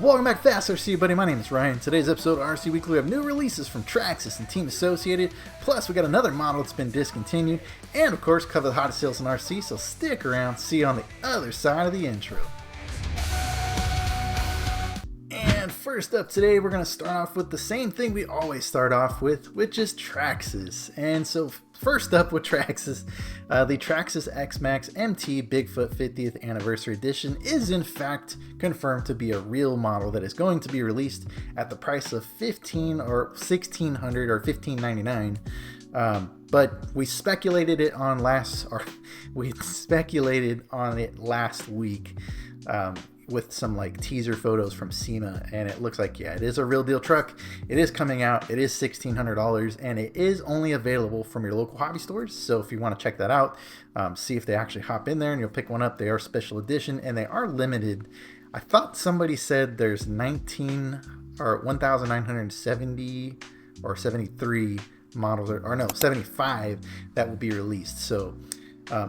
Welcome back to Fast RC, buddy. My name is Ryan. Today's episode of RC Weekly, we have new releases from Traxxas and Team Associated. Plus, we got another model that's been discontinued. And, of course, cover the hottest sales in RC, so stick around, see you on the other side of the intro. And first up today, we're going to start off with the same thing we always start off with, which is Traxxas. And so, first up with Traxxas, the Traxxas X-Maxx MT Bigfoot 50th Anniversary Edition is in fact confirmed to be a real model that is going to be released at the price of $1,500 or $1,600 or $1,599. But we speculated on it last week. With some like teaser photos from SEMA, and it looks like, yeah, it is a real deal truck. It is coming out. It is $1,600, and it is only available from your local hobby stores. So if you want to check that out, see if they actually hop in there and you'll pick one up. They are special edition and they are limited. I thought somebody said there's 1,970 or 73 models, or no, 75 that will be released. So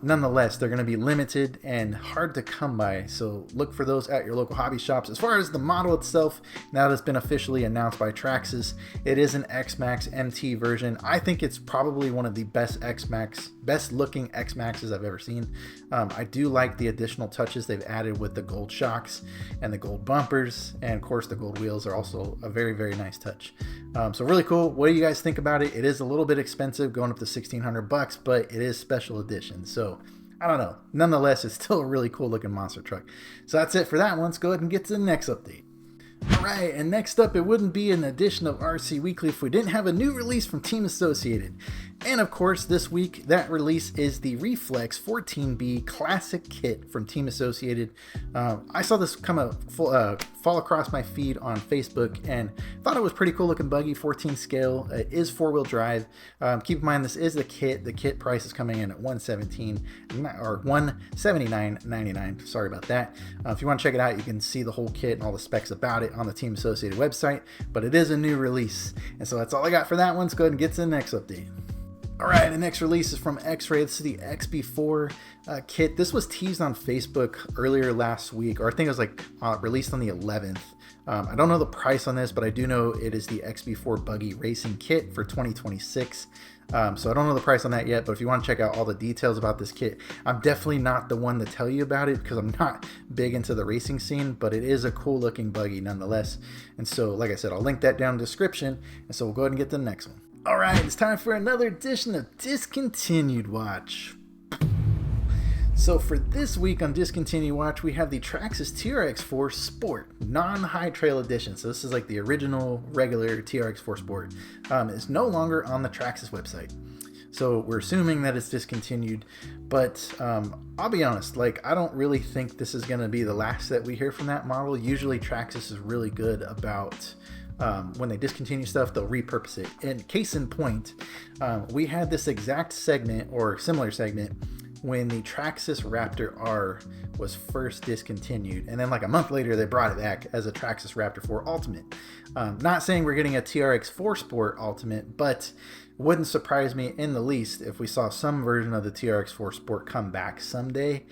nonetheless, they're going to be limited and hard to come by, so look for those at your local hobby shops. As far as the model itself, now that it's been officially announced by Traxxas, it is an X-Maxx MT version. I think it's probably one of the best looking X-Maxes I've ever seen. I do like the additional touches they've added with the gold shocks and the gold bumpers, and of course the gold wheels are also a very, very nice touch. So really cool. What do you guys think about it? It is a little bit expensive, going up to $1,600, but it is special edition. So I don't know. Nonetheless, it's still a really cool looking monster truck. So that's it for that one. Let's go ahead and get to the next update. Alright, and next up, it wouldn't be an edition of RC Weekly if we didn't have a new release from Team Associated. And of course, this week, that release is the Reflex 14B Classic Kit from Team Associated. I saw this fall across my feed on Facebook and thought it was pretty cool looking buggy, 14 scale. It is 4-wheel drive. Keep in mind, this is the kit. The kit price is coming in at $179.99. Sorry about that. If you want to check it out, you can see the whole kit and all the specs about it on the Team Associated website, but it is a new release. And so that's all I got for that one. Let's go ahead and get to the next update. Alright, the next release is from XRay. This is the XB4 kit. This was teased on Facebook earlier last week, or I think it was like released on the 11th. I don't know the price on this, but I do know it is the XB4 Buggy Racing Kit for 2026. So I don't know the price on that yet, but if you want to check out all the details about this kit, I'm definitely not the one to tell you about it because I'm not big into the racing scene, but it is a cool looking buggy nonetheless. And so, like I said, I'll link that down in the description, and so we'll go ahead and get to the next one. Alright, it's time for another edition of Discontinued Watch. So for this week on Discontinued Watch, we have the Traxxas TRX4 Sport non-high trail edition. So this is like the original regular TRX4 Sport. It's no longer on the Traxxas website. So we're assuming that it's discontinued, but I'll be honest, like I don't really think this is going to be the last that we hear from that model. Usually Traxxas is really good about when they discontinue stuff, they'll repurpose it. And case in point, we had this exact segment or similar segment when the Traxxas Raptor R was first discontinued, and then like a month later they brought it back as a Traxxas Raptor 4 Ultimate. Not saying we're getting a TRX4 Sport Ultimate, but wouldn't surprise me in the least if we saw some version of the TRX4 Sport come back someday,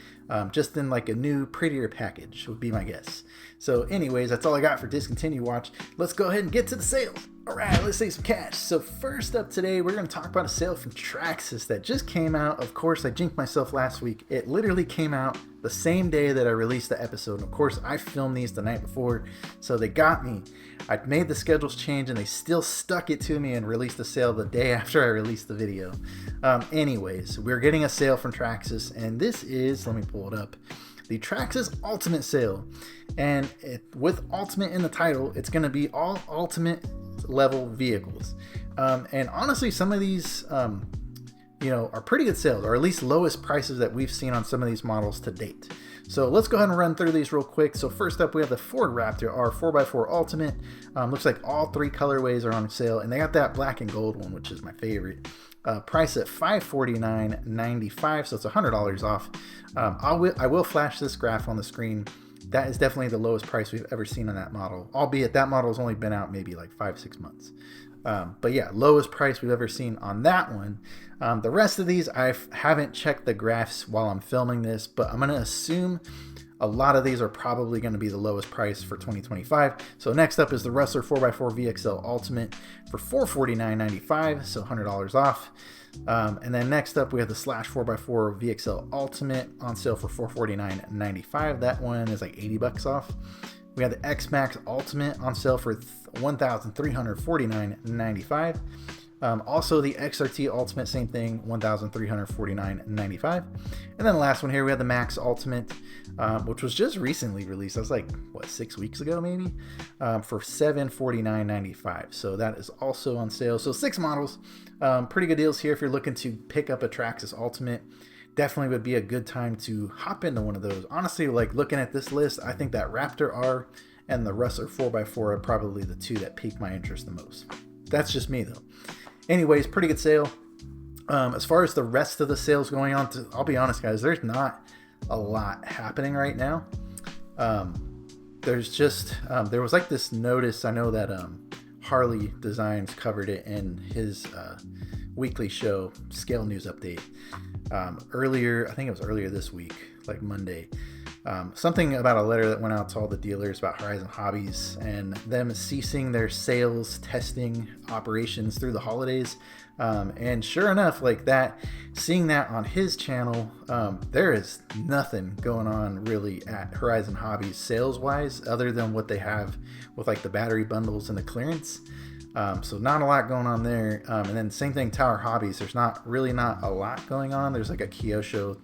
just in like a new, prettier package would be my guess. So anyways, that's all I got for Discontinued Watch. Let's go ahead and get to the sales. Alright, let's save some cash. So first up today, we're going to talk about a sale from Traxxas that just came out. Of course, I jinxed myself last week. It literally came out the same day that I released the episode. And of course, I filmed these the night before, so they got me. I made the schedules change and they still stuck it to me and released the sale the day after I released the video. Anyways, we're getting a sale from Traxxas, and this is, let me pull it up, the Traxxas Ultimate Sale. And with Ultimate in the title, it's going to be all Ultimate level vehicles. And honestly, some of these are pretty good sales, or at least lowest prices that we've seen on some of these models to date. So let's go ahead and run through these real quick. So first up, we have the Ford Raptor R 4x4 Ultimate. Looks like all three colorways are on sale, and they got that black and gold one, which is my favorite. Price at $549.95, so it's $100 off. I will flash this graph on the screen. That is definitely the lowest price we've ever seen on that model, albeit that model has only been out maybe like 5-6 months. But yeah, lowest price we've ever seen on that one. The rest of these, I haven't checked the graphs while I'm filming this, but I'm going to assume A lot of these are probably going to be the lowest price for 2025. So next up is the Rustler 4x4 VXL Ultimate for $449.95, so $100 off. And then next up we have the Slash 4x4 VXL Ultimate on sale for $449.95. That one is like 80 bucks off. We have the X-Maxx Ultimate on sale for $1,349.95. Also the XRT Ultimate, same thing, $1,349.95. And then the last one here, we have the Max Ultimate, which was just recently released. That was like, what, 6 weeks ago maybe? For $749.95. So that is also on sale. So 6 models. Pretty good deals here if you're looking to pick up a Traxxas Ultimate. Definitely would be a good time to hop into one of those. Honestly, like looking at this list, I think that Raptor R and the Rustler 4x4 are probably the two that pique my interest the most. That's just me though. Anyways, pretty good sale. As far as the rest of the sales going on, I'll be honest guys, there's not a lot happening right now. There's just, there was like this notice, I know that Harley Designs covered it in his weekly show, Scale News Update. Earlier, I think it was earlier this week, like Monday, something about a letter that went out to all the dealers about Horizon Hobbies and them ceasing their sales testing operations through the holidays. And sure enough, like that, seeing that on his channel, there is nothing going on really at Horizon Hobbies sales wise, other than what they have with like the battery bundles and the clearance. So not a lot going on there. And then same thing, Tower Hobbies. There's not a lot going on. There's like a Kyosho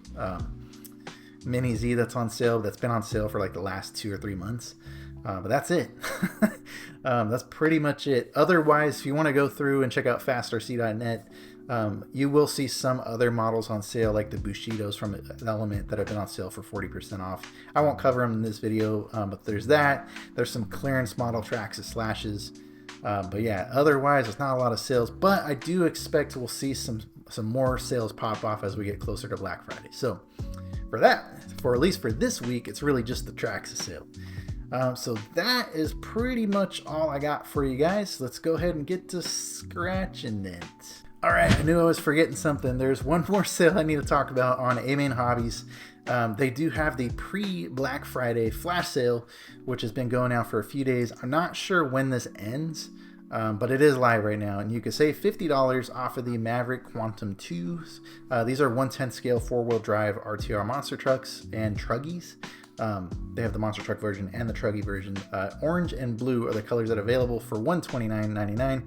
Mini Z that's on sale. That's been on sale for like the last 2 or 3 months. But that's it. That's pretty much it. Otherwise, if you want to go through and check out fastrc.net, you will see some other models on sale, like the Bushidos from Element that have been on sale for 40% off. I won't cover them in this video, but there's that. There's some clearance model Traxxas Slashes. But yeah, otherwise it's not a lot of sales, but I do expect we'll see some more sales pop off as we get closer to Black Friday. So for at least for this week, it's really just the Traxxas sale. So that is pretty much all I got for you guys. Let's go ahead and get to scratching it. All right, I knew I was forgetting something. There's one more sale I need to talk about on Amain Hobbies. They do have the pre-Black Friday flash sale, which has been going out for a few days. I'm not sure when this ends, but it is live right now, and you can save $50 off of the Maverick Quantum 2s. These are 1/10 scale 4-wheel drive RTR monster trucks and truggies. They have the monster truck version and the truggy version. Orange and blue are the colors that are available for $129.99.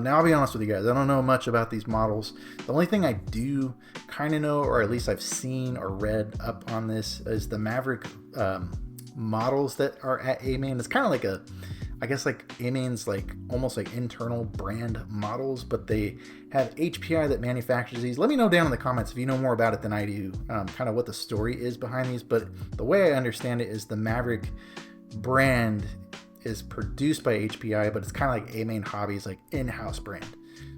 Now I'll be honest with you guys, I don't know much about these models. The only thing I do kind of know, or at least I've seen or read up on this, is the Maverick models that are at Amain. It's kind of like I guess like Amain's like almost like internal brand models, but they have HPI that manufactures these. Let me know down in the comments if you know more about it than I do, kind of what the story is behind these. But the way I understand it is the Maverick brand is produced by HPI, but it's kind of like Amain Hobbies, like in-house brand.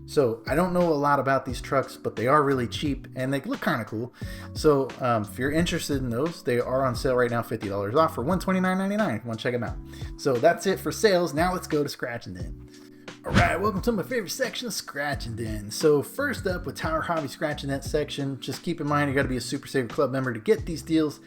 So I don't know a lot about these trucks, but they are really cheap and they look kind of cool. So if you're interested in those, they are on sale right now, $50 off for $129.99. If you want to check them out. So that's it for sales. Now let's go to Scratch and Dent. All right, welcome to my favorite section of Scratch and Dent. So first up with Tower Hobby Scratch and Dent section, just keep in mind you got to be a Super Saver Club member to get these deals.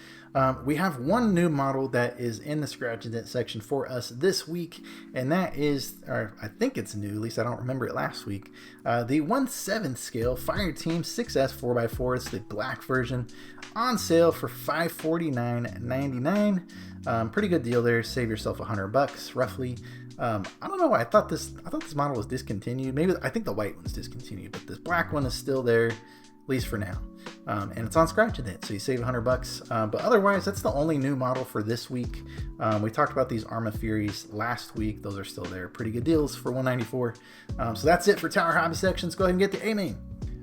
We have one new model that is in the Scratch and Dent section for us this week, and that is, or I think it's new, at least I don't remember it last week, the 1/7 scale Fire Team 6S 4x4. It's the black version, on sale for $549.99. Pretty good deal there. Save yourself $100 roughly. I don't know why I thought this model was discontinued. Maybe I think the white one's discontinued, but this black one is still there, at least for now. And it's on Scratch and Dent, so you save $100. But otherwise, that's the only new model for this week. We talked about these Arma Furies last week. Those are still there. Pretty good deals for $194. So that's it for Tower Hobby sections. Go ahead and get the Amain.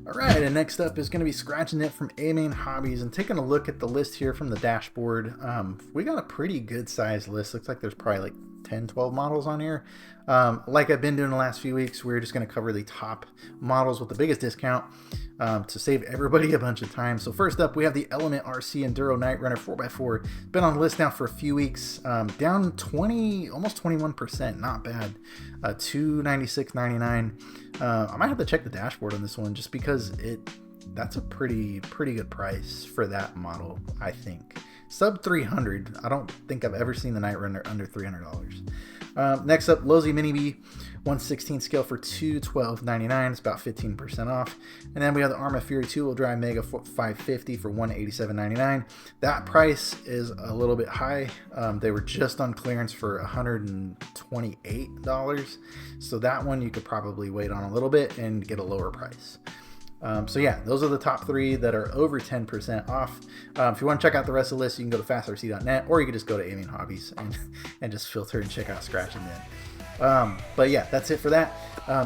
All right, and next up is going to be Scratch and Dent from Amain Hobbies. And taking a look at the list here from the dashboard, we got a pretty good sized list. Looks like there's probably like 10, 12 models on here. Like I've been doing the last few weeks, we're just going to cover the top models with the biggest discount to save everybody a bunch of time. So first up, we have the Element RC Enduro Night Runner 4x4. Been on the list now for a few weeks, down 20, almost 21%, not bad. $296.99. I might have to check the dashboard on this one just because that's a pretty good price for that model, I think. sub 300. I don't think I've ever seen the Night Runner under $300. Next up, Losi Mini B 1/16 scale for $212.99. It's about 15% off. And then we have the Arma Fury 2-wheel drive Mega 550 for $187.99. That price is a little bit high. They were just on clearance for $128. So that one you could probably wait on a little bit and get a lower price. So yeah, those are the top 3 that are over 10% off. If you want to check out the rest of the list, you can go to fastrc.net, or you can just go to Amain Hobbies and just filter and check out Scratch and Dent. But yeah, that's it for that.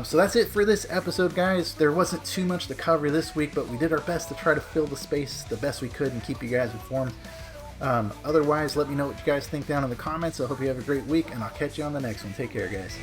So that's it for this episode, guys. There wasn't too much to cover this week, but we did our best to try to fill the space the best we could and keep you guys informed. Otherwise, let me know what you guys think down in the comments. I hope you have a great week, and I'll catch you on the next one. Take care, guys.